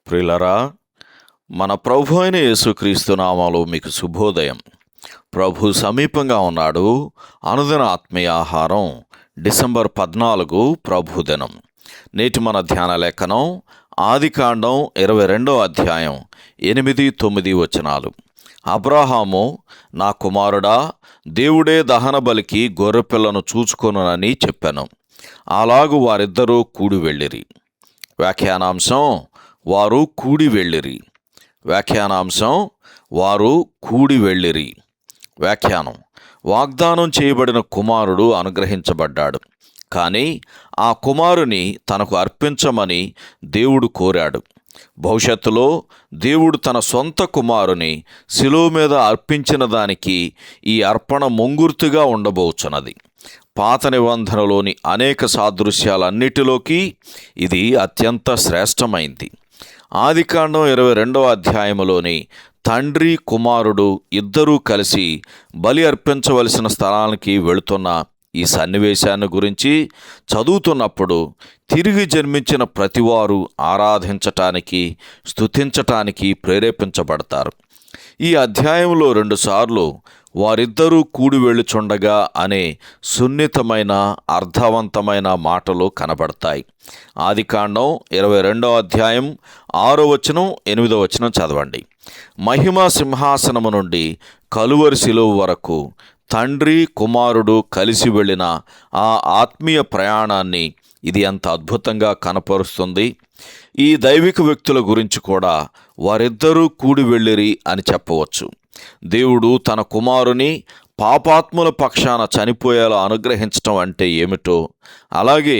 ప్రియులరా, మన ప్రభు అయిన యేసుక్రీస్తు నామములో మీకు శుభోదయం. ప్రభు సమీపంగా ఉన్నాడు. అనుదిన ఆత్మీయ ఆహారం డిసెంబర్ 14 ప్రభు దినం. నేటి మన ధ్యాన లేఖనం ఆదికాండం 22వ అధ్యాయం 8-9 వచనాలు. అబ్రాహాము, నా కుమారుడా, దేవుడే దహన బలికి గొర్రెపిల్లను చూచుకొనునని చెప్పాను. అలాగు వారిద్దరూ కూడి వెళ్ళిరి. వ్యాఖ్యానాంశం, వారు కూడి వెళ్ళిరి. వ్యాఖ్యానాంశం, వారు కూడి వెళ్ళిరి. వ్యాఖ్యానం: వాగ్దానం చేయబడిన కుమారుడు అనుగ్రహించబడ్డాడు, కానీ ఆ కుమారుని తనకు అర్పించమని దేవుడు కోరాడు. భవిష్యత్తులో దేవుడు తన సొంత కుమారుని శిలువ మీద అర్పించిన దానికి ఈ అర్పణ ముంగుర్తుగా ఉండబోచున్నది. పాత నిబంధనలోని అనేక సాదృశ్యాలన్నిటిలోకి ఇది అత్యంత శ్రేష్టమైంది. ఆదికాండం 22వ అధ్యాయంలోని తండ్రి కుమారుడు ఇద్దరూ కలిసి బలి అర్పించవలసిన స్థలానికి వెళుతున్న ఈ సన్నివేశాన్ని గురించి చదువుతున్నప్పుడు తిరిగి జన్మించిన ప్రతివారు ఆరాధించటానికి, స్తుతించటానికి ప్రేరేపించబడతారు. ఈ అధ్యాయంలో 2 సార్లు వారిద్దరూ కూడి వెళ్ళుచుండగా అనే సున్నితమైన, అర్థవంతమైన మాటలు కనబడతాయి. ఆదికాండం 22వ అధ్యాయం 6వ వచనం, 8వ వచనం చదవండి. మహిమా సింహాసనము నుండి కలువరి శిలువ వరకు తండ్రి కుమారుడు కలిసి వెళ్ళిన ఆ ఆత్మీయ ప్రయాణాన్ని ఇది ఎంత అద్భుతంగా కనపరుస్తుంది. ఈ దైవిక వ్యక్తుల గురించి కూడా వారిద్దరూ కూడి వెళ్ళిరి అని చెప్పవచ్చు. దేవుడు తన కుమారుని పాపాత్ముల పక్షాన చనిపోయేలా అనుగ్రహించటం అంటే ఏమిటో, అలాగే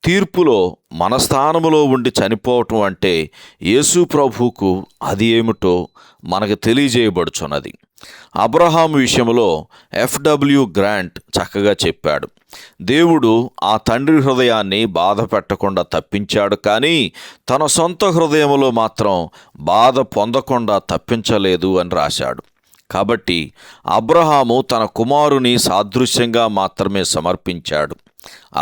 తీర్పులో మన స్థానములో ఉండి చనిపోవటం అంటే యేసు ప్రభువుకు అది ఏమిటో మనకు తెలియజేయబడుచున్నది. అబ్రహాము విషయంలో F.W. గ్రాంట్ చక్కగా చెప్పాడు. దేవుడు ఆ తండ్రి హృదయాన్ని బాధ పెట్టకుండా తప్పించాడు, కానీ తన సొంత హృదయంలో మాత్రం బాధ పొందకుండా తప్పించలేదు అని రాశాడు. కాబట్టి అబ్రహాము తన కుమారుని సాదృశ్యంగా మాత్రమే సమర్పించాడు.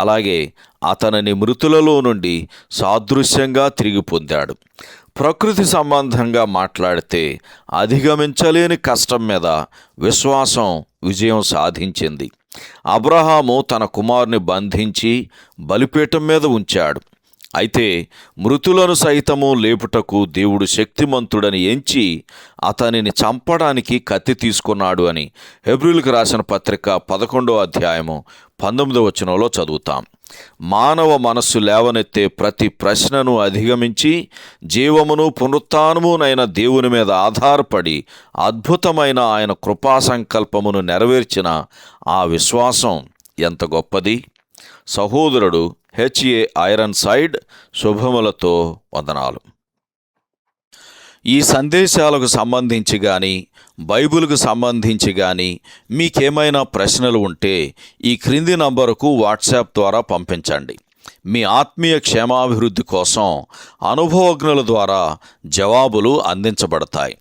అలాగే అతనిని మృతులలో నుండి సాదృశ్యంగా తిరిగి పొందాడు. ప్రకృతి సంబంధంగా మాట్లాడితే అధిగమించలేని కష్టం మీద విశ్వాసం విజయం సాధించింది. అబ్రహాము తన కుమారుని బంధించి బలిపీఠం మీద ఉంచాడు. అయితే మృతులను సైతము లేపుటకు దేవుడు శక్తిమంతుడని ఎంచి అతనిని చంపడానికి కత్తి తీసుకున్నాడు అని హెబ్రీయులకు రాసిన పత్రిక 11వ అధ్యాయము 19వ వచనంలో చదువుతాం. మానవ మనస్సు లేవనెత్తే ప్రతి ప్రశ్నను అధిగమించి జీవమును పునరుత్థానమునైన దేవుని మీద ఆధారపడి అద్భుతమైన ఆయన కృపా సంకల్పమును నెరవేర్చిన ఆ విశ్వాసం ఎంత గొప్పది. సహోదరుడు H.A. ఐరన్సైడ్ శుభములతో వందనాలు. ఈ సందేశాలకు సంబంధించి కానీ, బైబిల్కు సంబంధించి కానీ మీకేమైనా ప్రశ్నలు ఉంటే ఈ క్రింది నంబరుకు వాట్సాప్ ద్వారా పంపించండి. మీ ఆత్మీయ క్షేమాభివృద్ధి కోసం అనుభవజ్ఞుల ద్వారా జవాబులు అందించబడతాయి.